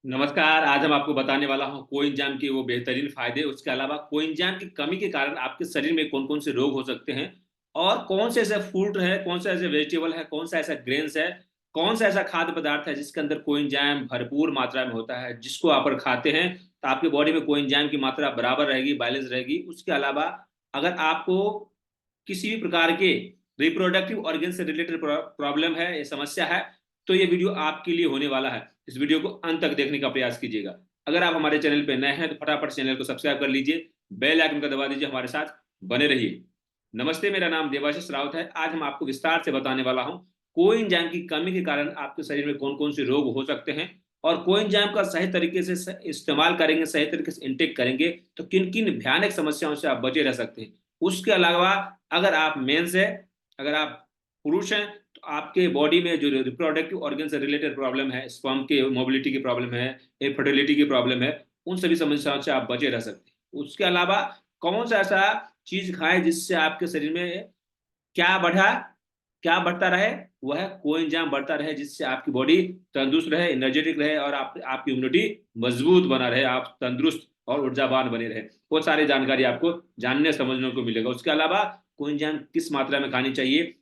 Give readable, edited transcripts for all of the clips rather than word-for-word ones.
नमस्कार। आज हम आपको बताने वाला हूँ कोएंजाइम के वो बेहतरीन फायदे। उसके अलावा कोएंजाइम की कमी के कारण आपके शरीर में कौन कौन से रोग हो सकते हैं और कौन से ऐसे फूड है, कौन सा ऐसे वेजिटेबल है, कौन सा ऐसा ग्रेन्स है, कौन सा ऐसा खाद्य पदार्थ है जिसके अंदर कोएंजाइम भरपूर मात्रा में होता है, जिसको आप अगर खाते हैं तो आपकी बॉडी में कोएंजाइम की मात्रा बराबर रहेगी, बैलेंस रहेगी। उसके अलावा अगर आपको किसी भी प्रकार के रिप्रोडक्टिव ऑर्गन से रिलेटेड प्रॉब्लम है, ये समस्या है, तो ये वीडियो आपके लिए होने वाला है। इस वीडियो को अंत तक देखने का प्रयास कीजिएगा। अगर आप हमारे चैनल पे नए हैं तो फटाफट चैनल को सब्सक्राइब कर लीजिए, बेल आइकन का दबा दीजिए, हमारे साथ बने रहिए। नमस्ते, मेरा नाम देवाशीष राउत है। आज हम आपको विस्तार से बताने वाला हूं कोएंजाइम की कमी के कारण आपके शरीर में कौन कौन से रोग हो सकते हैं और कोएंजाइम का सही तरीके से इस्तेमाल करेंगे, सही तरीके से इंटेक करेंगे तो किन किन भयानक समस्याओं से आप बचे रह सकते हैं। उसके अलावा अगर आप मेंस है, अगर आप पुरुष हैं, तो आपके बॉडी में जो रिप्रोडक्टिव ऑर्गन से रिलेटेड प्रॉब्लम है, स्पर्म के मोबिलिटी की प्रॉब्लम है, फर्टिलिटी की प्रॉब्लम है, उन सभी समस्याओं से आप बचे रह सकते हैं। उसके अलावा कौन सा ऐसा चीज खाएं जिससे आपके शरीर में क्या बढ़ा क्या बढ़ता रहे, वह है कोएंजाइम बढ़ता रहे, जिससे आपकी बॉडी तंदुरुस्त रहे, एनर्जेटिक रहे और आपकी इम्यूनिटी मजबूत बना रहे, आप तंदुरुस्त और ऊर्जावान बने रहे। वो सारी जानकारी आपको जानने समझने को मिलेगा। उसके अलावा कोएंजाइम किस मात्रा में खानी चाहिए,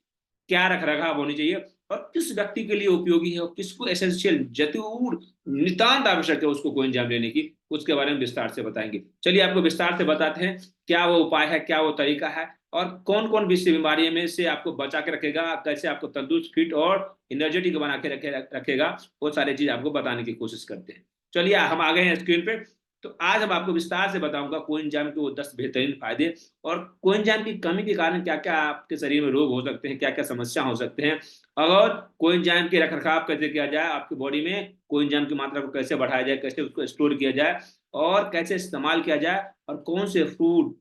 क्या रख रखाव होनी चाहिए और किस व्यक्ति के लिए उपयोगी है और किसको एसेंशियल जरूर नितांत आवश्यक है उसको कोएंजाइम लेने की, उसके बारे में विस्तार से बताएंगे। चलिए आपको विस्तार से बताते हैं क्या वो उपाय है, क्या वो तरीका है और कौन कौन विषय बीमारियों में से आपको बचा के रखेगा, कैसे आपको तंदुरुस्त, फिट और एनर्जेटिक बना के रखेगा। वो सारी चीज आपको बताने की कोशिश करते हैं। चलिए हम आ गए हैं स्क्रीन पे। तो आज हम आपको विस्तार से बताऊंगा कोएंजाइम के वो 10 बेहतरीन फायदे और कोएंजाइम की कमी के कारण क्या क्या आपके शरीर में रोग हो सकते हैं, क्या क्या समस्या हो सकते हैं और कोएंजाइम के रखरखाव कैसे किया जाए, आपकी बॉडी में कोएंजाइम की मात्रा को कैसे बढ़ाया जाए, कैसे उसको स्टोर किया जाए और कैसे इस्तेमाल किया जाए और कौन से फूड,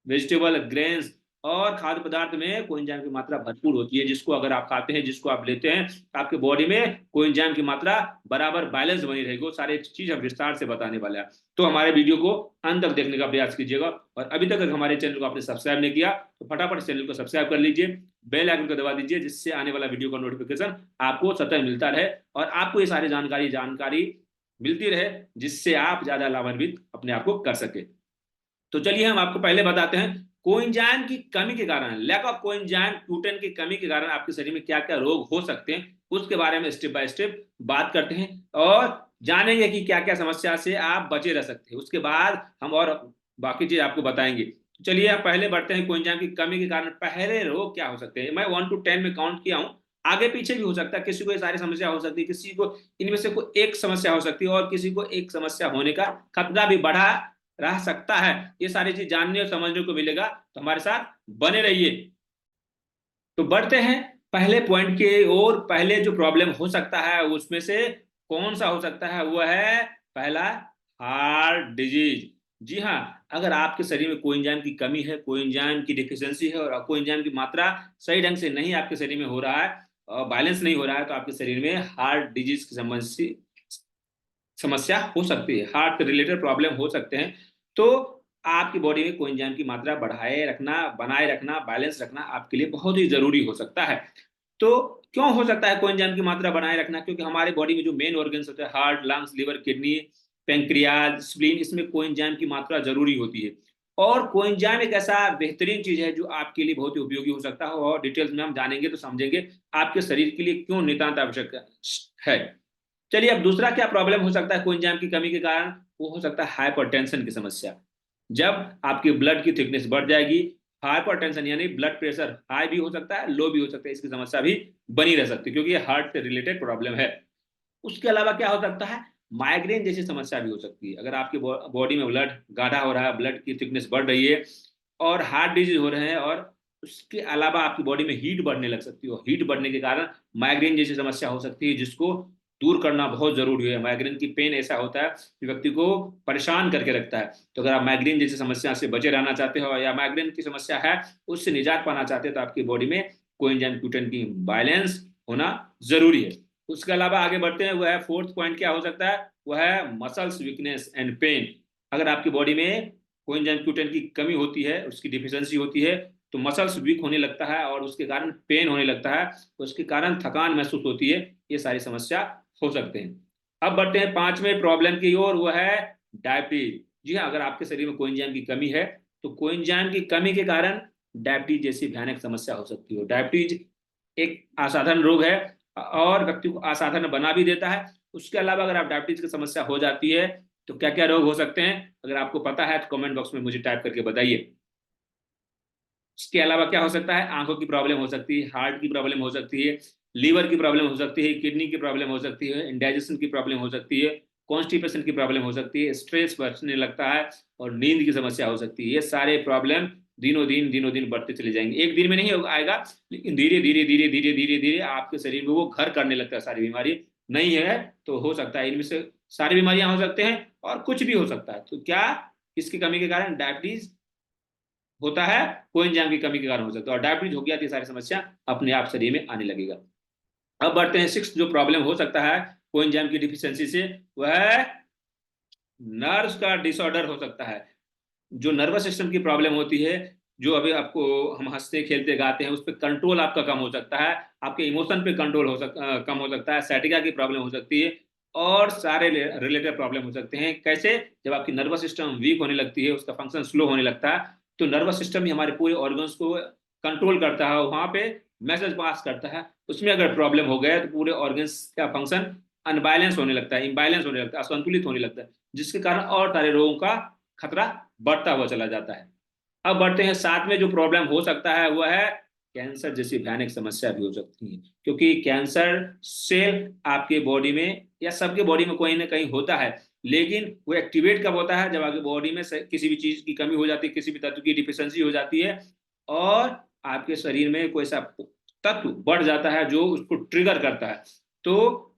वेजिटेबल, ग्रेन्स और खाद्य पदार्थ में कोएंजाइम की मात्रा भरपूर होती है, जिसको अगर आप खाते हैं, जिसको आप लेते हैं, आपके बॉडी में कोएंजाइम की मात्रा बराबर बैलेंस बनी रहेगी। वो सारे चीज हम विस्तार से बताने वाले हैं। तो हमारे वीडियो को अंत तक देखने का प्रयास कीजिएगा और अभी तक अगर हमारे चैनल को आपने सब्सक्राइब नहीं किया तो फटाफट चैनल को सब्सक्राइब कर लीजिए, बेल आइकन को दबा दीजिए, जिससे आने वाला वीडियो का नोटिफिकेशन आपको सतत मिलता रहे और आपको ये सारी जानकारी मिलती रहे, जिससे आप ज्यादा लाभान्वित अपने आप को कर सके। तो चलिए हम आपको पहले बताते हैं कोएंजाइम की कमी के कारण, लैक ऑफ कोएंजाइम ग्लूटेन की कमी के कारण आपके शरीर में क्या क्या रोग हो सकते हैं, उसके बारे में स्टेप बाय स्टेप बात करते हैं और जानेंगे कि क्या क्या समस्या से आप बचे रह सकते हैं। उसके बाद हम और बाकी चीज आपको बताएंगे। तो चलिए हम पहले बढ़ते हैं कोएंजाइम की कमी के कारण पहले रोग क्या हो सकते हैं। मैं 1 to 10 में काउंट किया हूं, आगे पीछे भी हो सकता है, किसी को ये सारी समस्या हो सकती है, किसी को इनमें से कोई एक समस्या हो सकती है और किसी को एक समस्या होने का खतरा भी बढ़ा रह सकता है। ये सारी चीज जानने और समझने को मिलेगा, तो हमारे साथ बने रहिए। तो बढ़ते हैं पहले पॉइंट के और। पहले जो प्रॉब्लम हो सकता है उसमें से कौन सा हो सकता है, वह है पहला हार्ट डिजीज। जी हाँ, अगर आपके शरीर में कोएंजाइम की कमी है, कोएंजाइम की डिफिशियंसी है और कोएंजाइम की मात्रा सही ढंग से नहीं आपके शरीर में हो रहा है और बैलेंस नहीं हो रहा है, तो आपके शरीर में हार्ट डिजीज की समस्या हो सकती है, हार्ट से रिलेटेड प्रॉब्लम हो सकते हैं। तो आपकी बॉडी में कोएंजाइम की मात्रा बढ़ाए रखना, बनाए रखना, बैलेंस रखना आपके लिए बहुत ही जरूरी हो सकता है। तो क्यों हो सकता है कोएंजाइम की मात्रा बनाए रखना? क्योंकि हमारे बॉडी में जो मेन ऑर्गन्स होते हैं, heart, lungs, liver, kidney, pancreas, spleen, इसमें कोएंजाइम की मात्रा जरूरी होती है। और कोएंजाइम एक ऐसा बेहतरीन चीज है जो आपके लिए बहुत ही उपयोगी हो सकता है और डिटेल्स में हम जानेंगे तो समझेंगे आपके शरीर के लिए क्यों नितांत आवश्यक है। चलिए अब दूसरा क्या प्रॉब्लम हो सकता है कोएंजाइम की कमी के कारण, वो हो सकता है हाइपरटेंशन की समस्या। जब आपकी ब्लड की थिकनेस बढ़ जाएगी, हाइपरटेंशन यानी ब्लड प्रेशर हाई भी हो सकता है, लो भी हो सकता है, इसकी समस्या भी बनी रह सकती है क्योंकि ये हार्ट से रिलेटेड प्रॉब्लम है। उसके अलावा क्या हो सकता है, माइग्रेन जैसी समस्या भी हो सकती है। अगर आपकी बॉडी में ब्लड गाढ़ा हो रहा है, ब्लड की थिकनेस बढ़ रही है और हार्ट डिजीज हो रहे हैं और उसके अलावा आपकी बॉडी में हीट बढ़ने लग सकती है और हीट बढ़ने के कारण माइग्रेन जैसी समस्या हो सकती है, जिसको दूर करना बहुत जरूरी है। माइग्रेन की पेन ऐसा होता है कि व्यक्ति को परेशान करके रखता है। तो अगर आप माइग्रेन जैसी समस्या से बचे रहना चाहते हो या माइग्रेन की समस्या है उससे निजात पाना चाहते हैं, तो आपकी बॉडी में कोएंजाइम Q10 की बैलेंस होना जरूरी है। उसके अलावा आगे बढ़ते हैं, वह है फोर्थ पॉइंट क्या हो सकता है, वह है मसल्स वीकनेस एंड पेन। अगर आपकी बॉडी में कोएंजाइम Q10 की कमी होती है, उसकी डिफिशियंसी होती है, तो मसल्स वीक होने लगता है और उसके कारण पेन होने लगता है, उसके कारण थकान महसूस होती है। ये सारी समस्या हो सकते हैं। अब बढ़ते हैं पांचवें प्रॉब्लम की ओर, वो है डायबिटीज। जी हाँ, अगर आपके शरीर में कोएंजाइम की कमी है तो कोएंजाइम की कमी के कारण डायबिटीज जैसी भयानक समस्या हो सकती है। डायबिटीज एक असाधारण रोग है और व्यक्ति को असाधारण बना भी देता है। उसके अलावा अगर आप डायबिटीज की समस्या हो जाती है तो क्या क्या रोग हो सकते हैं, अगर आपको पता है तो कमेंट बॉक्स में मुझे टाइप करके बताइए। इसके अलावा क्या हो सकता है, आंखों की प्रॉब्लम हो सकती है, हार्ट की प्रॉब्लम हो सकती है, लीवर की प्रॉब्लम हो सकती है, किडनी की प्रॉब्लम हो सकती है, इंडाइजेशन की प्रॉब्लम हो सकती है, कॉन्स्टिपेशन की प्रॉब्लम हो सकती है, स्ट्रेस बढ़ने लगता है और नींद की समस्या हो सकती है। ये सारे प्रॉब्लम दिनों दिन बढ़ते चले जाएंगे। एक दिन में नहीं आएगा, लेकिन धीरे धीरे धीरे धीरे धीरे धीरे आपके शरीर में वो घर करने लगता है। सारी बीमारी नहीं है तो हो सकता है इनमें से सारी बीमारियां हो सकते हैं और कुछ भी हो सकता है। तो क्या इसकी कमी के कारण डायबिटीज होता है, कोएंजाइम की कमी के कारण हो सकता है, और डायबिटीज हो गया तो ये सारी समस्या अपने आप शरीर में आने लगेगा। अब बढ़ते हैं सिक्स जो प्रॉब्लम हो सकता है कोएंजाइम की डिफिशियंसी से, वह है नर्व्स का डिसऑर्डर हो सकता है। जो नर्वस सिस्टम की प्रॉब्लम होती है, जो अभी आपको हम हंसते खेलते गाते हैं उस पर कंट्रोल आपका कम हो सकता है, आपके इमोशन पे कंट्रोल कम हो सकता है, सैटिका की प्रॉब्लम हो सकती है और सारे रिलेटेड प्रॉब्लम हो सकते हैं। कैसे, जब आपकी नर्वस सिस्टम वीक होने लगती है, उसका फंक्शन स्लो होने लगता है, तो नर्वस सिस्टम ही हमारे पूरे ऑर्गन्स को कंट्रोल करता है, वहां पे मैसेज पास करता है। उसमें अगर प्रॉब्लम हो गया तो पूरे ऑर्गन्स का फंक्शन अनबैलेंस होने लगता है, इम्बैलेंस होने लगता है, असंतुलित होने लगता है, जिसके कारण और सारे रोगों का खतरा बढ़ता हुआ चला जाता है। अब बढ़ते हैं साथ में जो प्रॉब्लम हो सकता है वह है कैंसर जैसी भयानक समस्या भी हो सकती है। क्योंकि कैंसर सेल आपके बॉडी में या सबके बॉडी में कोई ना कहीं होता है, लेकिन वो एक्टिवेट कब होता है, जब आपके बॉडी में किसी भी चीज की कमी हो जाती है, किसी भी तत्व की डिफिशियंसी हो जाती है और आपके शरीर में कोई ऐसा तत्व बढ़ जाता है जो उसको ट्रिगर करता है, तो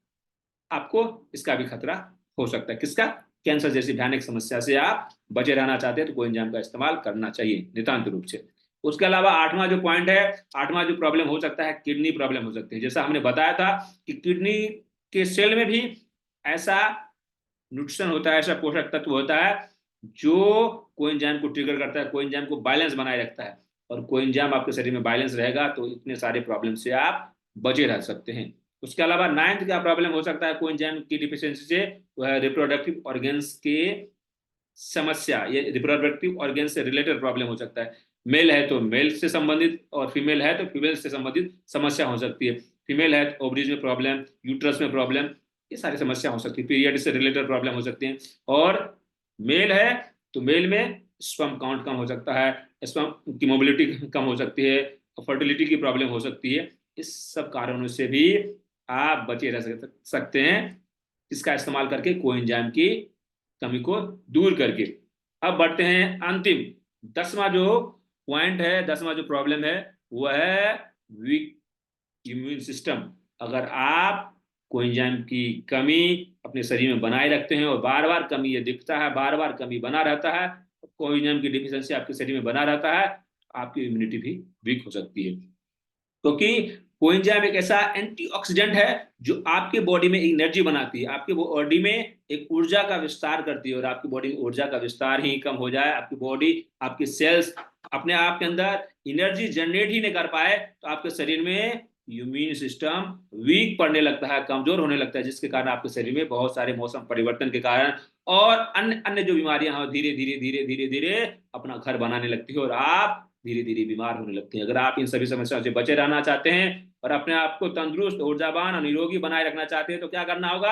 आपको इसका भी खतरा हो सकता है। किसका, कैंसर जैसी भयानक समस्या से आप बचे रहना चाहते हैं तो कोएंजाइम का इस्तेमाल करना चाहिए नितांत रूप से। उसके अलावा आठवां जो पॉइंट है, आठवां जो प्रॉब्लम हो सकता है, किडनी प्रॉब्लम हो सकती है। जैसा हमने बताया था कि किडनी के सेल में भी ऐसा न्यूट्रिशन होता है, ऐसा पोषक तत्व होता है जो कोएंजाइम को ट्रिगर करता है, कोएंजाइम को बैलेंस बनाए रखता है। और कोएंजाइम आपके शरीर में बैलेंस रहेगा तो इतने सारे प्रॉब्लम से आप बचे रह सकते हैं। उसके अलावा नाइन्थ क्या प्रॉब्लम हो सकता है कोएंजाइम की डिफिशियंसी से, वह रिप्रोडक्टिव ऑर्गन्स के समस्या, ये रिप्रोडक्टिव ऑर्गन से रिलेटेड प्रॉब्लम हो सकता है। मेल है तो मेल से संबंधित और फीमेल है तो फीमेल से संबंधित समस्या हो सकती है। फीमेल है तो ओवरीज में प्रॉब्लम, यूट्रस में प्रॉब्लम, ये सारी समस्या हो सकती है। पीरियड से रिलेटेड प्रॉब्लम हो सकती है। और मेल है तो मेल में स्पर्म काउंट कम हो सकता है, स्पर्म की मोबिलिटी कम हो सकती है, फर्टिलिटी की प्रॉब्लम हो सकती है। इस सब कारणों से भी आप बचे रह सकते हैं, इसका इस्तेमाल करके कोएंजाइम की कमी को दूर करके। अब बढ़ते हैं अंतिम दसवां जो पॉइंट है, दसवां जो प्रॉब्लम है वह है वीक इम्यून सिस्टम। अगर आप कोएंजाइम की कमी अपने शरीर में बनाए रखते हैं और बार बार कमी ये दिखता है, बार बार कमी बना रहता है, कोएंजाइम की डिफिशियंसी आपके शरीर में बना रहता है, आपकी इम्यूनिटी भी वीक हो सकती है। क्योंकि कोएंजाइम एक ऐसा एंटीऑक्सीडेंट है जो आपके बॉडी में एनर्जी बनाती है, आपके बॉडी में एक ऊर्जा का विस्तार करती है। और आपकी बॉडी में ऊर्जा का विस्तार ही कम हो जाए, आपकी बॉडी, आपकी सेल्स अपने आप के अंदर एनर्जी जनरेट ही नहीं कर पाए, तो आपके शरीर में इम्यून सिस्टम वीक पड़ने लगता है, कमजोर होने लगता है, जिसके कारण आपके शरीर में बहुत सारे मौसम परिवर्तन के कारण और अन्य अन्य जो बीमारियां हैं धीरे धीरे धीरे धीरे धीरे अपना घर बनाने लगती है और आप धीरे धीरे बीमार होने लगते हैं। अगर आप इन सभी समस्याओं से बचे रहना चाहते हैं और अपने आप को तंदुरुस्त, ऊर्जावान और निरोगी बनाए रखना चाहते हैं तो क्या करना होगा,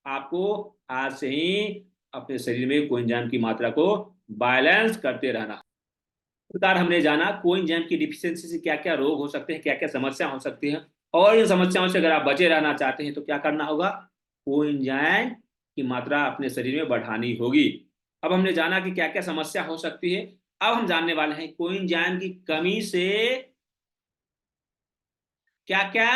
आपको आज से ही अपने शरीर में कोएंजाइम की मात्रा को बैलेंस करते रहना। इस प्रकार हमने जाना कोएंजाइम की डिफिशियंसी से क्या क्या रोग हो सकते हैं, क्या क्या समस्या हो सकती है, और इन समस्याओं से अगर आप बचे रहना चाहते हैं तो क्या करना होगा, कोएंजाइम की मात्रा अपने शरीर में बढ़ानी होगी। अब हमने जाना कि क्या क्या समस्या हो सकती है। अब हम जानने वाले हैं कोएंजाइम की कमी से क्या क्या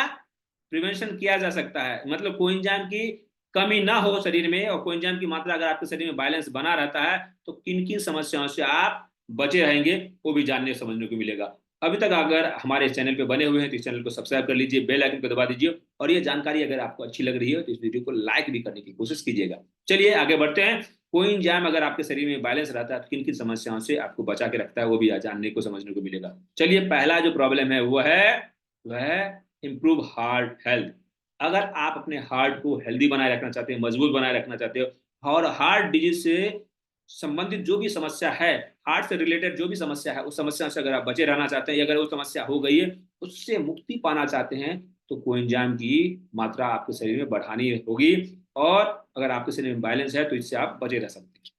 प्रिवेंशन किया जा सकता है। मतलब कोएंजाइम की कमी ना हो शरीर में और कोएंजाइम की मात्रा अगर आपके शरीर में बैलेंस बना रहता है तो किन किन समस्याओं से आप बचे रहेंगे वो भी जानने समझने को मिलेगा। अभी तक अगर हमारे चैनल पे बने हुए हैं तो इस चैनल को सब्सक्राइब कर लीजिए, बेल आइकन को दबा दीजिए और ये जानकारी अगर आपको अच्छी लग रही है तो इस वीडियो को लाइक भी करने की कोशिश कीजिएगा। चलिए आगे बढ़ते हैं। कोएंजाइम अगर आपके शरीर में बैलेंस रहता है तो किन किन समस्याओं से आपको बचा के रखता है वो भी जानने को समझने को मिलेगा। चलिए पहला जो प्रॉब्लम है वो है इम्प्रूव हार्ट हेल्थ। अगर आप अपने हार्ट को हेल्दी बनाए रखना चाहते हैं, मजबूत बनाए रखना चाहते हो, और हार्ट डिजीज से संबंधित जो भी समस्या है, हार्ट से रिलेटेड जो भी समस्या है, उस समस्या से अगर आप बचे रहना चाहते हैं, अगर वो समस्या हो गई है, उससे मुक्ति पाना चाहते हैं, तो कोएंजाइम की मात्रा आपके शरीर में बढ़ानी होगी। और अगर आपके शरीर में बैलेंस है तो इससे आप बचे रह सकते हैं।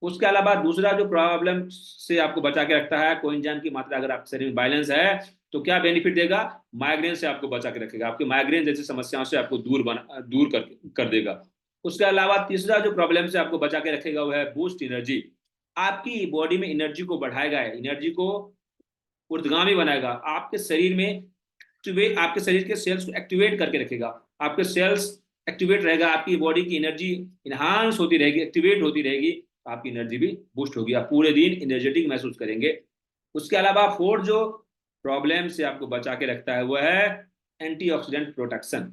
उसके अलावा दूसरा जो प्रॉब्लम से आपको बचा के रखता है, कोएंजाइम की मात्रा अगर आपके शरीर में बैलेंस है तो क्या बेनिफिट देगा? माइग्रेन से आपको बचा के रखेगा, आपके माइग्रेन जैसी समस्याओं से आपको दूर कर देगा। उसके अलावा तीसरा जो प्रॉब्लम से आपको बचा के रखेगा वो है बूस्ट एनर्जी। आपकी बॉडी में एनर्जी को बढ़ाएगा, एनर्जी को ऊर्ध्वगामी बनाएगा, आपके शरीर में आपके शरीर के सेल्स को एक्टिवेट करके रखेगा। आपके सेल्स एक्टिवेट रहेगा, आपकी बॉडी की एनर्जी इनहांस होती रहेगी, एक्टिवेट होती रहेगी, आपकी एनर्जी भी बूस्ट होगी, आप पूरे दिन एनर्जेटिक महसूस करेंगे। उसके अलावा फोर्थ जो प्रॉब्लम से आपको बचा के रखता है वो है एंटीऑक्सीडेंट प्रोटेक्शन।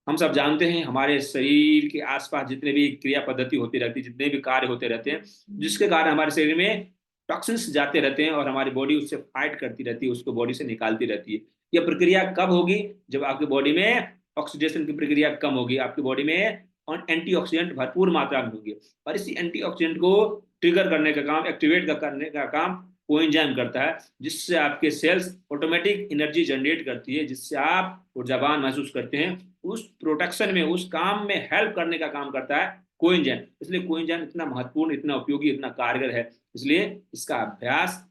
हम सब जानते हैं हमारे शरीर के आसपास जितने भी क्रिया पद्धति होती रहती है, जितने भी कार्य होते रहते हैं, जिसके कारण हमारे शरीर में टॉक्सिन्स जाते रहते हैं और हमारी बॉडी उससे फाइट करती रहती है, उसको बॉडी से निकालती रहती है। यह प्रक्रिया कब होगी? जब आपकी बॉडी में ऑक्सीडेशन की प्रक्रिया कम होगी, आपकी बॉडी में एंटीऑक्सीडेंट भरपूर मात्रा में होगी। और इसी एंटीऑक्सीडेंट को ट्रिगर करने का काम, एक्टिवेट करने का काम कोएंजाइम करता है, जिससे आपके सेल्स ऑटोमेटिक एनर्जी जनरेट करती है, जिससे आप ऊर्जावान महसूस करते हैं। उस प्रोटेक्शन में, उस काम में हेल्प करने का काम करता है कोएंजाइम। इसलिए कोएंजाइम इतना महत्वपूर्ण, इतना उपयोगी, इतना कारगर है, इसलिए इसका अभ्यास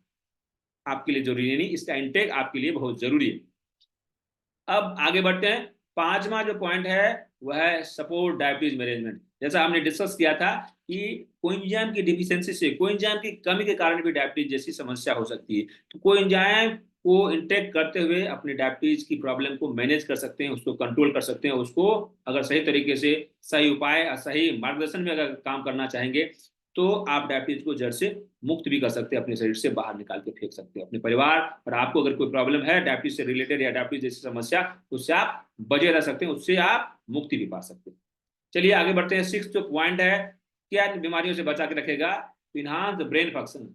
आपके लिए जरूरी नहीं, इसका इंटेक आपके लिए बहुत जरूरी है। अब आगे बढ़ते हैं। पांचवा जो पॉइंट है वह है सपोर्ट डायबिटीज मैनेजमेंट। जैसा हमने डिस्कस किया था कि कोएंजाइम की डिफिशियंसी से, कोएंजाइम की कमी के कारण भी डायबिटीज जैसी समस्या हो सकती है। तो कोएंजाइम को इंटेक करते हुए अपने डायबिटीज की प्रॉब्लम को मैनेज कर सकते हैं, उसको कंट्रोल कर सकते हैं, उसको अगर सही तरीके से, सही उपाय, सही मार्गदर्शन में अगर काम करना चाहेंगे तो आप डायबिटीज को जड़ से मुक्त भी कर सकते हैं, अपने शरीर से बाहर निकाल के फेंक सकते हैं। अपने परिवार और आपको अगर कोई प्रॉब्लम है डायबिटीज से रिलेटेड या डायबिटीज जैसी समस्या, उससे आप बचे रह सकते हैं, उससे आप मुक्ति भी पा सकते हैं। चलिए आगे बढ़ते हैं। सिक्स जो पॉइंट है, क्या बीमारियों से बचा के रखेगा? Enhance the brain function.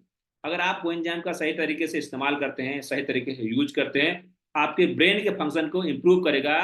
अगर आप कोएंजाइम का सही तरीके से इस्तेमाल करते हैं, सही तरीके से यूज करते हैं, आपके ब्रेन के फंक्शन को इंप्रूव करेगा,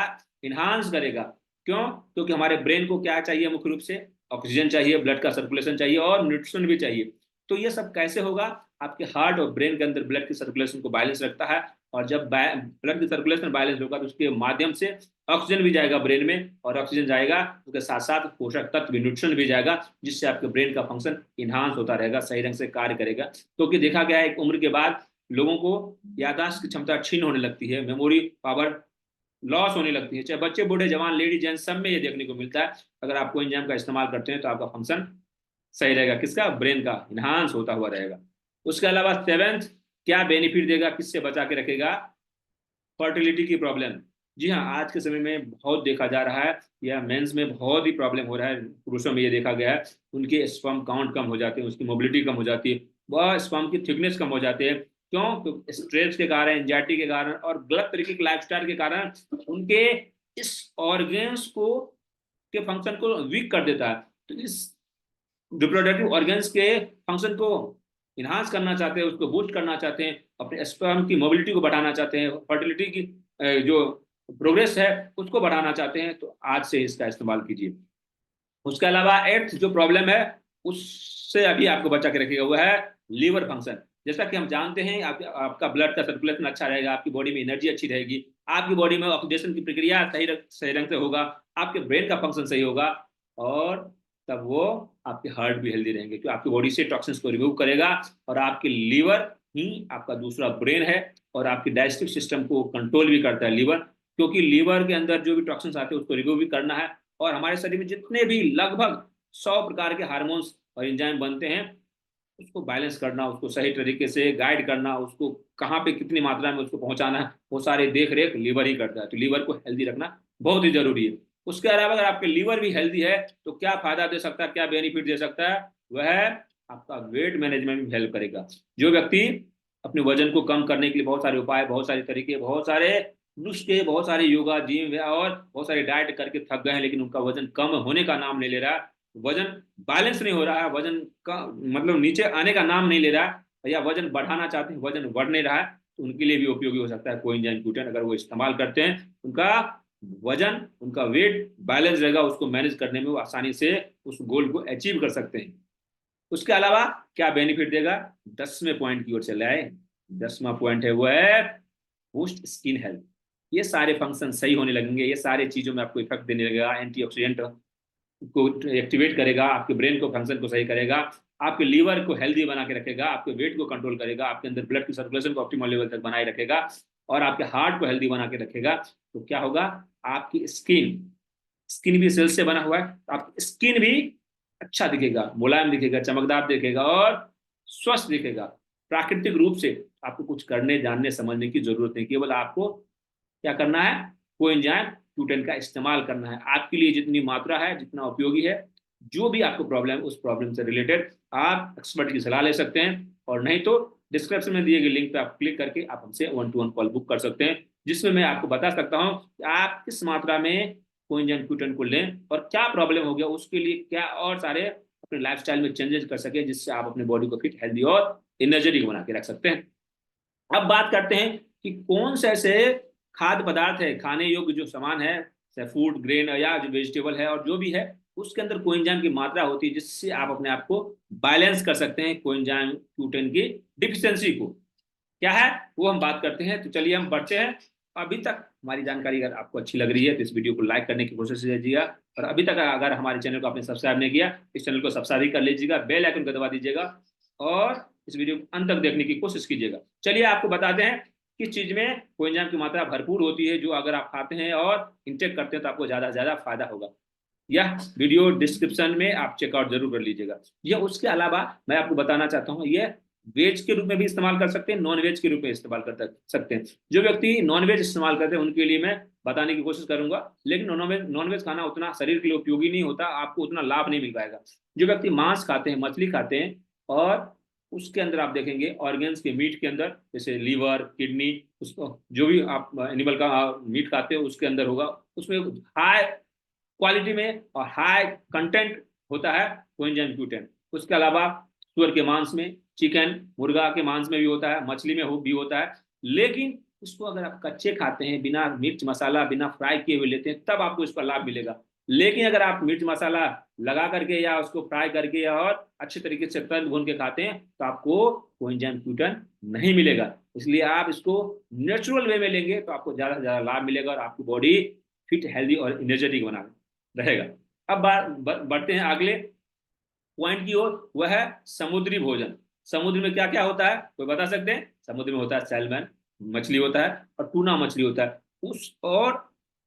इनहांस करेगा। क्यों? क्योंकि हमारे ब्रेन को क्या चाहिए? मुख्य रूप से ऑक्सीजन चाहिए, ब्लड का सर्कुलेशन चाहिए और न्यूट्रिशन भी चाहिए। तो ये सब कैसे होगा? आपके हार्ट और ब्रेन के अंदर ब्लड की सर्कुलेशन को बैलेंस रखता है, और जब ब्लड की सर्कुलेशन बैलेंस होगा तो उसके माध्यम से ऑक्सीजन भी जाएगा ब्रेन में, और ऑक्सीजन जाएगा उसके साथ साथ पोषक तत्व भी, न्यूट्रिशन भी जाएगा, जिससे आपके ब्रेन का फंक्शन इनहांस होता रहेगा, सही ढंग से कार्य करेगा। क्योंकि देखा गया है एक उम्र के बाद लोगों को याददाश्त की क्षमता क्षीण होने लगती है, मेमोरी पावर लॉस होने लगती है, चाहे बच्चे, बूढ़े, जवान, लेडी, जेंट्स, सब में ये देखने को मिलता है। अगर आप कोएंजाइम का इस्तेमाल करते हैं तो आपका फंक्शन सही रहेगा, किसका? ब्रेन का इनहांस होता हुआ रहेगा। उसके अलावा सेवेंथ क्या बेनिफिट देगा, किससे बचा के रखेगा? फर्टिलिटी की प्रॉब्लम। जी हाँ, आज के समय में बहुत देखा जा रहा है, या मेंस में बहुत ही प्रॉब्लम हो रहा है, पुरुषों में ये देखा गया है, उनके स्पर्म काउंट कम हो जाते हैं, उसकी मोबिलिटी कम हो जाती है, वह स्पर्म की थिकनेस कम हो जाती है। क्यों? तो स्ट्रेस के कारण, एंजाइटी के कारण और गलत तरीके के लाइफस्टाइल के कारण उनके इस ऑर्गन्स को, के फंक्शन को वीक कर देता है। तो इस रिप्रोडक्टिव ऑर्गन्स के फंक्शन को इन्हांस करना चाहते हैं, उसको बूस्ट करना चाहते हैं, अपने स्पर्म की मोबिलिटी को बढ़ाना चाहते हैं, फर्टिलिटी की जो प्रोग्रेस है उसको बढ़ाना चाहते हैं, तो आज से इसका इस्तेमाल कीजिए। उसके अलावा एट्थ जो प्रॉब्लम है उससे अभी आपको बचा के रखिएगा, वो है लीवर फंक्शन। जैसा कि हम जानते हैं आपका ब्लड का सर्कुलेशन अच्छा रहेगा, आपकी बॉडी में एनर्जी अच्छी रहेगी, आपकी बॉडी में ऑक्सीडेशन की प्रक्रिया सही ढंग से होगा, आपके ब्रेन का फंक्शन सही होगा, और तब वो आपके हार्ट भी हेल्दी रहेंगे, क्योंकि आपकी बॉडी से टॉक्सिन्स को रिमूव करेगा। और आपके लीवर ही आपका दूसरा ब्रेन है, और आपके डाइजेस्टिव सिस्टम को कंट्रोल भी करता है लीवर, क्योंकि लीवर के अंदर जो भी टॉक्सिन्स आते हैं उसको रिमूव भी करना है। और हमारे शरीर में जितने भी लगभग 100 प्रकार के हार्मोन्स और एंजाइम बनते हैं, उसको बैलेंस करना, उसको सही तरीके से गाइड करना, उसको कहाँ पे कितनी मात्रा में उसको पहुंचाना है, वो सारे देख रेख लीवर ही करता है। तो लीवर को हेल्दी रखना बहुत ही जरूरी है। उसके अलावा अगर आपके लीवर भी हेल्दी है तो क्या फायदा दे सकता है, क्या बेनिफिट दे सकता है? वह है आपका वेट मैनेजमेंट में हेल्प करेगा। जो व्यक्ति अपने वजन को कम करने के लिए बहुत सारे उपाय, बहुत सारे तरीके, बहुत सारे नुस्खे, बहुत सारे योगा, जिम और बहुत सारे डाइट करके थक गए हैं, लेकिन उनका वजन कम होने का नाम नहीं ले रहा, वजन बैलेंस नहीं हो रहा है, वजन का मतलब नीचे आने का नाम नहीं ले रहा है, या वजन बढ़ाना चाहते हैं, वजन बढ़ नहीं रहा है, तो उनके लिए भी उपयोगी हो सकता है कोएंजाइम Q10। अगर वो इस्तेमाल करते हैं, उनका वजन, उनका वेट बैलेंस रहेगा, उसको मैनेज करने में वो आसानी से उस गोल को अचीव कर सकते हैं। उसके अलावा क्या बेनिफिट देगा, 10वें पॉइंट की ओर चले आए। 10वां पॉइंट है वो है बूस्ट स्किन हेल्थ। ये सारे फंक्शन सही होने लगेंगे, ये सारे चीजों में आपको इफेक्ट देने लगेगा। एंटीऑक्सीडेंट को एक्टिवेट करेगा, आपके ब्रेन को फंक्शन को सही करेगा, आपके लीवर को हेल्दी बना के रखेगा, आपके वेट को कंट्रोल करेगा, आपके अंदर ब्लड की सर्कुलेशन को ऑप्टिमल लेवल तक बनाए रखेगा, और आपके हार्ट को हेल्दी बना के रखेगा। तो क्या होगा, आपकी स्किन, स्किन भी सेल्स से बना हुआ है, तो आपकी स्किन भी अच्छा दिखेगा, मुलायम दिखेगा, चमकदार दिखेगा और स्वस्थ दिखेगा। प्राकृतिक रूप से आपको कुछ करने जानने समझने की जरूरत नहीं, केवल आपको क्या करना है, कोएंजाइम Q10 का इस्तेमाल करना है। आपके लिए जितनी मात्रा है, जितना उपयोगी है, जो भी आपको प्रॉब्लम, उस प्रॉब्लम से रिलेटेड आप एक्सपर्ट की सलाह ले सकते हैं, और नहीं तो डिस्क्रिप्शन में दिए गए लिंक पे आप क्लिक करके आप हमसे 1-to-1 कॉल बुक कर सकते हैं, जिसमें मैं आपको बता सकता हूँ कि आप किस मात्रा में कोएंजाइम Q10 को लें और क्या प्रॉब्लम हो गया, उसके लिए क्या और सारे अपने लाइफस्टाइल में चेंजेस कर सके, जिससे आप अपने बॉडी को फिट, हेल्दी और एनर्जेटिक बना के रख सकते हैं। अब बात करते हैं कि कौन से ऐसे खाद्य पदार्थ है, खाने योग्य जो सामान है, चाहे फूड ग्रेन या जो वेजिटेबल है और जो भी है, उसके अंदर कोएंजाइम की मात्रा होती है, जिससे आप अपने आप को बैलेंस कर सकते हैं कोएंजाइम Q10 की डिफिशियंसी को। क्या है वो हम बात करते हैं। तो चलिए हम बढ़ते हैं। अभी तक हमारी जानकारी अगर आपको अच्छी लग रही है तो इस वीडियो को लाइक करने की कोशिश कीजिएगा, और अभी तक अगर हमारे चैनल को आपने सब्सक्राइब नहीं किया, इस चैनल को सब्सक्राइब कर लीजिएगा, बेल आइकन को दबा दीजिएगा, और इस वीडियो को अंत तक देखने की कोशिश कीजिएगा। चलिए आपको बताते हैं किस चीज में कोएंजाइम की मात्रा भरपूर होती है, जो अगर आप खाते हैं और इंटेक करते हैं तो आपको ज्यादा से ज्यादा फायदा होगा। यह वीडियो डिस्क्रिप्शन में आप चेकआउट जरूर कर लीजिएगा। यह उसके अलावा मैं आपको बताना चाहता हूँ, यह वेज के रूप में भी इस्तेमाल कर सकते हैं, नॉन वेज के रूप में इस्तेमाल कर सकते हैं। जो व्यक्ति नॉन वेज इस्तेमाल करते हैं उनके लिए मैं बताने की कोशिश करूंगा, लेकिन नॉन वेज खाना उतना शरीर के लिए उपयोगी नहीं होता, आपको उतना लाभ नहीं मिल पाएगा। जो व्यक्ति मांस खाते हैं, मछली खाते हैं, और उसके अंदर आप देखेंगे ऑर्गेन्स के मीट के अंदर, जैसे लीवर, किडनी, उसको जो भी आप एनिमल का मीट खाते हो उसके अंदर होगा, उसमें हाई क्वालिटी में और हाई कंटेंट होता है कोएंजाइम Q10। उसके अलावा सुअर के मांस में, चिकन, मुर्गा के मांस में भी होता है, मछली में भी होता है। लेकिन उसको अगर आप कच्चे खाते हैं, बिना मिर्च मसाला, बिना फ्राई किए हुए लेते हैं, तब आपको इसका लाभ मिलेगा। लेकिन अगर आप मिर्च मसाला लगा करके या उसको फ्राई करके या और अच्छे तरीके से तल भून के खाते हैं, तो आपको कोएंजाइम Q10 नहीं मिलेगा। इसलिए आप इसको नेचुरल वे में लेंगे तो आपको ज्यादा से ज्यादा लाभ मिलेगा, और आपकी बॉडी फिट, हेल्दी और एनर्जेटिक बना रहेगा। अब बढ़ते हैं अगले पॉइंट की ओर, वह है समुद्री भोजन। समुद्र में क्या क्या होता है, कोई बता सकते हैं? समुद्र में होता है सैल्मन मछली होता है, और टूना मछली होता है।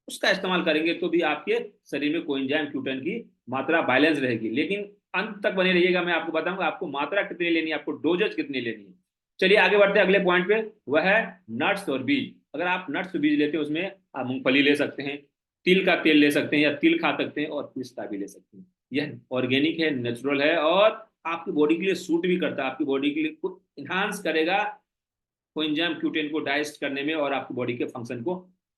उसका इस्तेमाल करेंगे तो भी आपके शरीर में कोएंजाइम Q10 की मात्रा बैलेंस रहेगी। लेकिन अंत तक बने रहिएगा, मैं आपको बताऊंगा आपको मात्रा कितनी लेनी है, आपको डोजेज कितनी लेनी है। चलिए आगे बढ़ते हैं अगले पॉइंट पे, वह है नट्स और बीज। अगर आप नट्स और बीज लेते हैं, उसमें आप मूंगफली ले सकते हैं, तिल का तेल ले सकते हैं, या तिल खा सकते हैं, और पिस्ता भी ले सकते हैं। यह ऑर्गेनिक है, नेचुरल है, और आपकी बॉडी के लिए सूट भी करता है, आपकी बॉडी के लिए इन्हांस करेगा कोएंजाइम Q10 को डाइजेस्ट करने में और आपकी बॉडी के फंक्शन को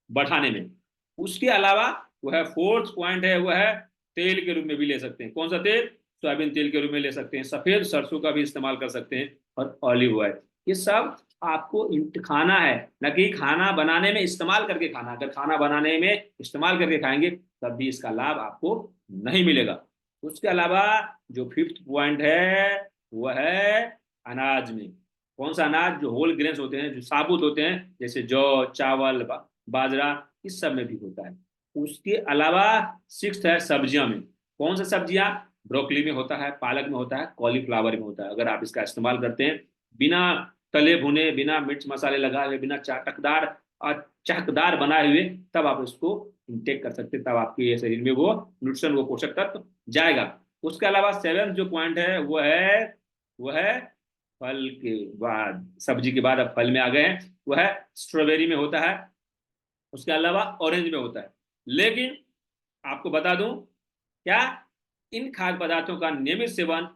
बढ़ाने में। उसके अलावा वह फोर्थ पॉइंट है, वह है तेल के रूप में भी ले सकते हैं। कौन सा तेल? सोयाबीन तेल के रूप में ले सकते हैं, सफेद सरसों का भी इस्तेमाल कर सकते हैं, और ऑलिव ऑयल। ये सब आपको खाना है, न कि खाना बनाने में इस्तेमाल करके खाना। अगर खाना बनाने में इस्तेमाल करके खाएंगे तब भी इसका लाभ आपको नहीं मिलेगा। उसके अलावा जो फिफ्थ पॉइंट है वह है अनाज में। कौन सा अनाज? जो होल ग्रेन्स होते हैं, जो साबुत होते हैं, जैसे जौ, चावल, बाजरा, इस सब में भी होता है। उसके अलावा सिक्स्थ है सब्जियों में। कौन सा सब्जियां? ब्रोकली में होता है, पालक में होता है, कॉलीफ्लावर में होता है। अगर आप इसका इस्तेमाल करते हैं बिना तले भुने, बिना मिर्च मसाले लगाए हुए, बिना चटकदार और चहकदार बनाए हुए, तब आप इसको इंटेक कर सकते हैं, तब आपके शरीर में वो न्यूट्रिशन, वो पोषक तत्व जाएगा। उसके अलावा सेवेंथ जो पॉइंट है वो है फल के बाद, सब्जी के बाद अब फल में आ गए हैं, वह है स्ट्रॉबेरी में होता है, उसके अलावा ऑरेंज में होता है। लेकिन आपको बता दूं क्या, इन खाद्य पदार्थों का नियमित सेवन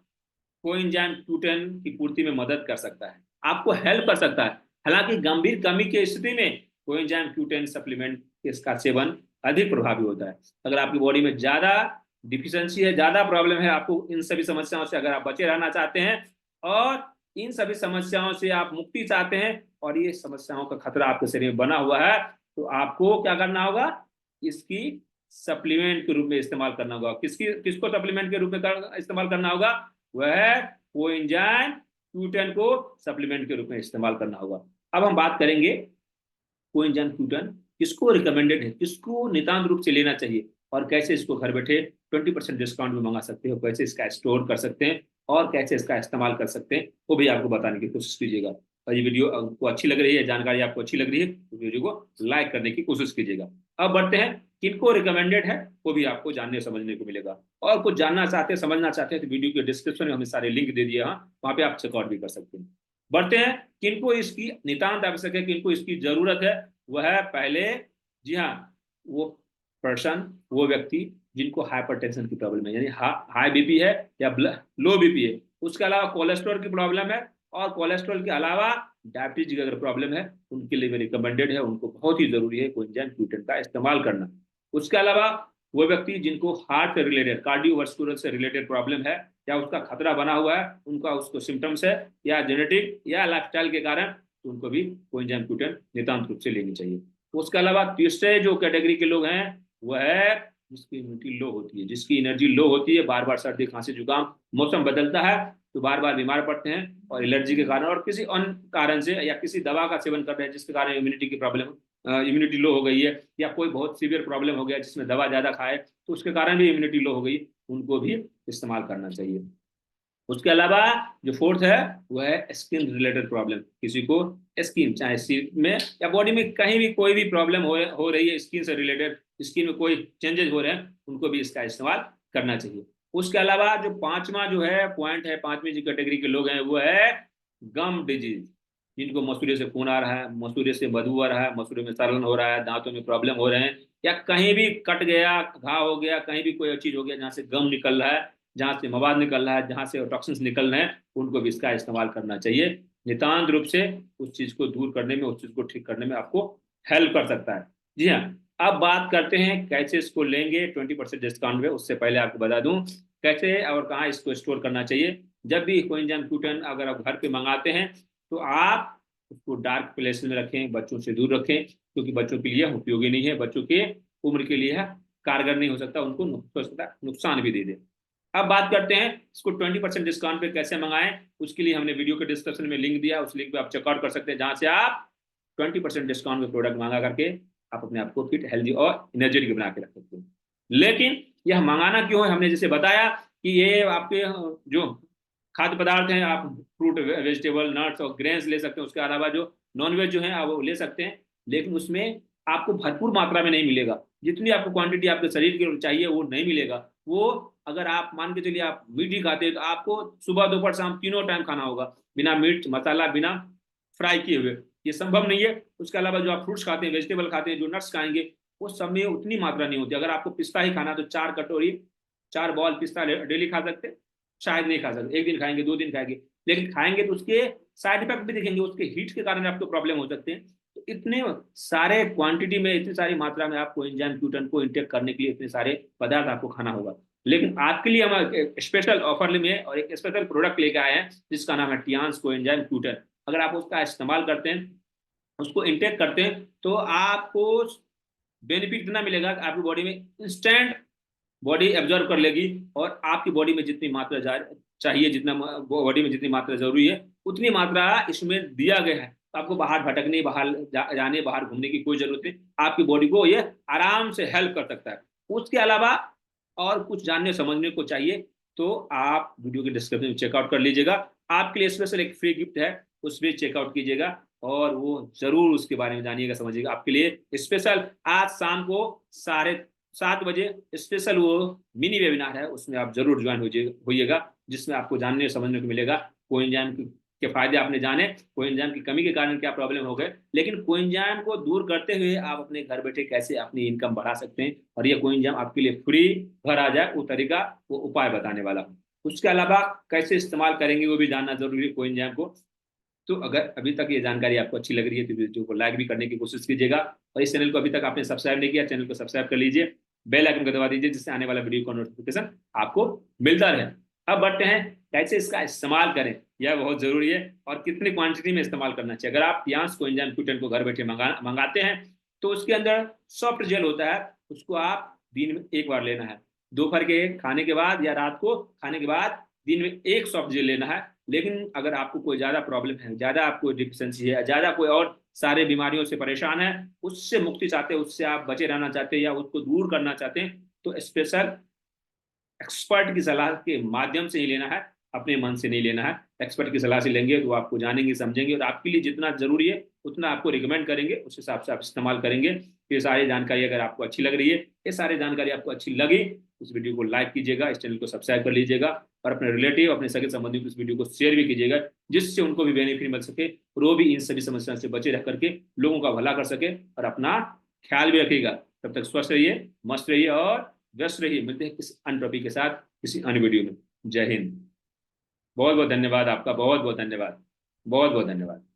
कोएंजाइम Q10 की पूर्ति में मदद कर सकता है, आपको हेल्प कर सकता है। हालांकि गंभीर कमी की स्थिति में कोएंजाइम Q10 सप्लीमेंट इसका सेवन अधिक प्रभावी होता है। अगर आपकी बॉडी में ज्यादा डिफिशियंसी है, ज्यादा प्रॉब्लम है, आपको इन सभी समस्याओं से अगर आप बचे रहना चाहते हैं, और इन सभी समस्याओं से आप मुक्ति चाहते हैं, और ये समस्याओं का खतरा आपके शरीर में बना हुआ है, तो आपको क्या करना होगा, इसकी सप्लीमेंट के रूप में इस्तेमाल करना होगा। किसको सप्लीमेंट के रूप में इस्तेमाल करना होगा? वह कोएंजाइम Q10 को सप्लीमेंट के रूप में इस्तेमाल करना होगा। अब हम बात करेंगे कोएंजाइम Q10 किसको रिकमेंडेड है, किसको नितांत रूप से लेना चाहिए, और कैसे इसको घर बैठे 20% डिस्काउंट में मंगा सकते हो, कैसे इसका स्टोर कर सकते हैं और कैसे इसका इस्तेमाल कर सकते हैं, वो भी आपको बताने की कोशिश कीजिएगा। और ये वीडियो आपको अच्छी लग रही है, जानकारी आपको अच्छी लग रही है, तो वीडियो को लाइक करने की कोशिश कीजिएगा। अब बढ़ते हैं किनको रिकमेंडेड है, वो भी आपको जानने समझने को मिलेगा। और कुछ जानना चाहते हैं, समझना चाहते हैं, तो वीडियो के डिस्क्रिप्शन में हमने सारे लिंक दे दिए, वहां पे आप चेकआउट भी कर सकते हैं। बढ़ते हैं किनको इसकी नितांत आवश्यक है, किनको इसकी जरूरत है। वह है पहले, जी हाँ, वो पर्सन, वो व्यक्ति जिनको हाइपरटेंशन की प्रॉब्लम है, यानी हाई बीपी है या लो बीपी है, उसके अलावा कोलेस्ट्रॉल की प्रॉब्लम है, और कोलेस्ट्रॉल के अलावा डायबिटीज की अगर प्रॉब्लम है, उनके लिए भी रिकमेंडेड है, उनको बहुत ही जरूरी है कोएंजाइम Q10 का इस्तेमाल करना। उसके अलावा वो व्यक्ति जिनको हार्ट से रिलेटेड, कार्डियोवास्कुलर से रिलेटेड प्रॉब्लम है, या उसका खतरा बना हुआ है, उनका उसको सिम्टम्स है, या जेनेटिक या लाइफस्टाइल के कारण, तो उनको भी कोएंजाइम Q10 नितांत रूप से लेनी चाहिए। उसके अलावा तीसरे जो कैटेगरी के लोग हैं, वह है जिसकी इम्यूनिटी लो होती है, जिसकी एनर्जी लो होती है, बार बार सर्दी खांसी जुकाम, मौसम बदलता है तो बार बार बीमार पड़ते हैं, और एलर्जी के कारण और किसी अन्य कारण से, या किसी दवा का सेवन कर रहे हैं जिसके कारण इम्यूनिटी की प्रॉब्लम, इम्यूनिटी लो हो गई है, या कोई बहुत सीवियर प्रॉब्लम हो गया जिसमें दवा ज्यादा खाए तो उसके कारण भी इम्यूनिटी लो हो गई, उनको भी इस्तेमाल करना चाहिए। उसके अलावा जो फोर्थ है वह है स्किन रिलेटेड प्रॉब्लम। किसी को स्किन, चाहे सिर में या बॉडी में कहीं भी कोई भी प्रॉब्लम हो रही है स्किन से रिलेटेड, स्किन में कोई चेंजेस हो रहे हैं, उनको भी इसका इस्तेमाल करना चाहिए। उसके अलावा जो पांचवा जो है पॉइंट है, पांचवी जो कैटेगरी के लोग हैं, वो है गम डिजीज, जिनको मसूड़े से खून आ रहा है, मसूड़े से बदबू आ रहा है, मसूड़े में सड़न हो रहा है, दांतों में प्रॉब्लम हो रहे हैं, या कहीं भी कट गया, घाव हो गया, कहीं भी कोई चीज हो गया जहाँ से गम निकल रहा है, जहाँ से मवाद निकल रहा है, जहाँ से टॉक्सिन्स निकल रहे हैं, उनको भी इसका इस्तेमाल करना चाहिए। नितांत रूप से उस चीज को दूर करने में, उस चीज को ठीक करने में आपको हेल्प कर सकता है। जी हाँ, अब बात करते हैं कैसे इसको लेंगे 20% डिस्काउंट में। उससे पहले आपको बता दूं कैसे और कहाँ इसको स्टोर करना चाहिए। जब भी कोएंजाइम Q10 अगर आप घर पे मंगाते हैं, तो आप उसको डार्क प्लेस में रखें, बच्चों से दूर रखें, क्योंकि बच्चों के लिए उपयोगी नहीं है, बच्चों के उम्र के लिए है कारगर नहीं हो सकता, उनको नुकसान भी दे दे। अब बात करते हैं इसको 20% डिस्काउंट पे कैसे मंगाएं। उसके लिए हमने वीडियो के डिस्क्रिप्शन में लिंक दिया, उस लिंक पे आप चेकआउट कर सकते हैं, जहां से आप 20% डिस्काउंट में प्रोडक्ट मंगा करके आप अपने आप को फिट, हेल्दी और एनर्जेटिक बना के रख सकते हैं। लेकिन यह मंगाना क्यों है, हमने जैसे बताया कि ये आपके जो खाद्य पदार्थ हैं, आप फ्रूट, वेजिटेबल, नट्स और ग्रेन्स ले सकते हैं। उसके अलावा जो नॉनवेज जो है आप वो ले सकते हैं, लेकिन उसमें आपको भरपूर मात्रा में नहीं मिलेगा। जितनी आपको क्वांटिटी आपके शरीर के चाहिए वो नहीं मिलेगा। वो अगर आप मान के चलिए आप मीट ही खाते हैं, तो आपको सुबह दोपहर शाम तीनों टाइम खाना होगा, बिना मिर्च मसाला, बिना फ्राई किए हुए, ये संभव नहीं है। उसके अलावा जो आप फ्रूट्स खाते हैं, वेजिटेबल खाते हैं, जो नट्स खाएंगे, वो सब में उतनी मात्रा नहीं होती। अगर आपको पिस्ता ही खाना तो 4 कटोरी, 4 बॉल पिस्ता डेली खा सकते हैं? शायद नहीं खा सकते। एक दिन खाएंगे, 2 दिन खाएंगे, लेकिन खाएंगे तो उसके साइड इफेक्ट भी दिखेंगे, उसके हीट के कारण आपको प्रॉब्लम हो सकते हैं। तो इतने सारे क्वांटिटी में, इतनी सारी मात्रा में आपको एंजाइम Q10 को इंटेक करने के लिए इतने सारे पदार्थ आपको खाना होगा। लेकिन आपके लिए हम एक स्पेशल ऑफर में और एक स्पेशल प्रोडक्ट लेके आए हैं, जिसका नाम है टियान्स कोएंजाइम Q10। अगर आप उसका इस्तेमाल करते हैं, उसको इंटेक करते हैं, तो आपको बेनिफिट इतना मिलेगा कि आपकी बॉडी में इंस्टेंट बॉडी एब्जॉर्व कर लेगी, और आपकी बॉडी में जितनी मात्रा चाहिए, जितना बॉडी में जितनी मात्रा जरूरी है, उतनी मात्रा इसमें दिया गया है। तो आपको बाहर भटकने, बाहर जाने, बाहर घूमने की कोई जरूरत नहीं। आपकी बॉडी को ये आराम से हेल्प कर सकता है। उसके अलावा और कुछ जानने समझने को चाहिए तो आप वीडियो के डिस्क्रिप्शन में चेकआउट कर लीजिएगा। आपके लिए स्पेशल एक फ्री गिफ्ट है, उसमें चेकआउट कीजिएगा और वो जरूर उसके बारे में जानिएगा, समझिएगा। आपके लिए स्पेशल आज शाम को 7:30 स्पेशल वो मिनी वेबिनार है, उसमें आप जरूर ज्वाइन होइएगा, जिसमें आपको जानने समझने को मिलेगा कोएंजाइम के फायदे आपने जाने, कोएंजाइम की कमी के कारण क्या प्रॉब्लम हो गए, लेकिन कोएंजाइम को दूर करते हुए आप अपने घर बैठे कैसे अपनी इनकम बढ़ा सकते हैं, और ये कोएंजाइम आपके लिए फ्री घर आ जाए, वो तरीका, वो उपाय बताने वाला हूँ। उसके अलावा कैसे इस्तेमाल करेंगे वो भी जानना जरूरी है कोएंजाइम को। तो अगर अभी तक ये जानकारी आपको अच्छी लग रही है तो वीडियो को लाइक भी करने की कोशिश कीजिएगा, और इस चैनल को अभी तक आपने सब्सक्राइब नहीं किया, चैनल को सब्सक्राइब कर लीजिए, बेल आइकन को दबा दीजिए, जिससे आने वाला वीडियो का नोटिफिकेशन आपको मिलता रहे। अब बढ़ते हैं कैसे इसका इस्तेमाल करें, यह बहुत जरूरी है, और कितनी क्वांटिटी में इस्तेमाल करना चाहिए। अगर आप टियान्स कोएंजाइम Q10 को घर बैठे मंगाते हैं, तो उसके अंदर सॉफ्ट जेल होता है, उसको आप दिन में एक बार लेना है, दोपहर के खाने के बाद या रात को खाने के बाद दिन में एक सॉफ्ट जेल लेना है। लेकिन अगर आपको कोई ज्यादा प्रॉब्लम है, ज्यादा आपको डिफिशियंसी है, ज्यादा कोई और सारे बीमारियों से परेशान है, उससे मुक्ति चाहते हैं, उससे आप बचे रहना चाहते हैं या उसको दूर करना चाहते हैं, तो स्पेशल एक्सपर्ट की सलाह के माध्यम से ही लेना है, अपने मन से नहीं लेना है। एक्सपर्ट की सलाह से लेंगे तो आपको जानेंगे समझेंगे और आपके लिए जितना जरूरी है उतना आपको रिकमेंड करेंगे, उस हिसाब से आप इस्तेमाल करेंगे। ये सारी जानकारी अगर आपको अच्छी लग रही है, ये सारी जानकारी आपको अच्छी लगी, इस वीडियो को लाइक कीजिएगा, इस चैनल को सब्सक्राइब कर लीजिएगा और अपने रिलेटिव, अपने सगे संबंधी को इस वीडियो को शेयर भी कीजिएगा, जिससे उनको भी बेनिफिट मिल सके और वो भी इन सभी समस्याओं से बचे रह करके लोगों का भला कर सके। और अपना ख्याल भी रखिएगा। तब तक स्वस्थ रहिए, मस्त रहिए और व्यस्त रहिए। मिलते हैं किसी अन्य टॉपिक के साथ किसी अन्य वीडियो में। जय हिंद। बहुत बहुत धन्यवाद आपका, बहुत बहुत धन्यवाद, बहुत बहुत धन्यवाद।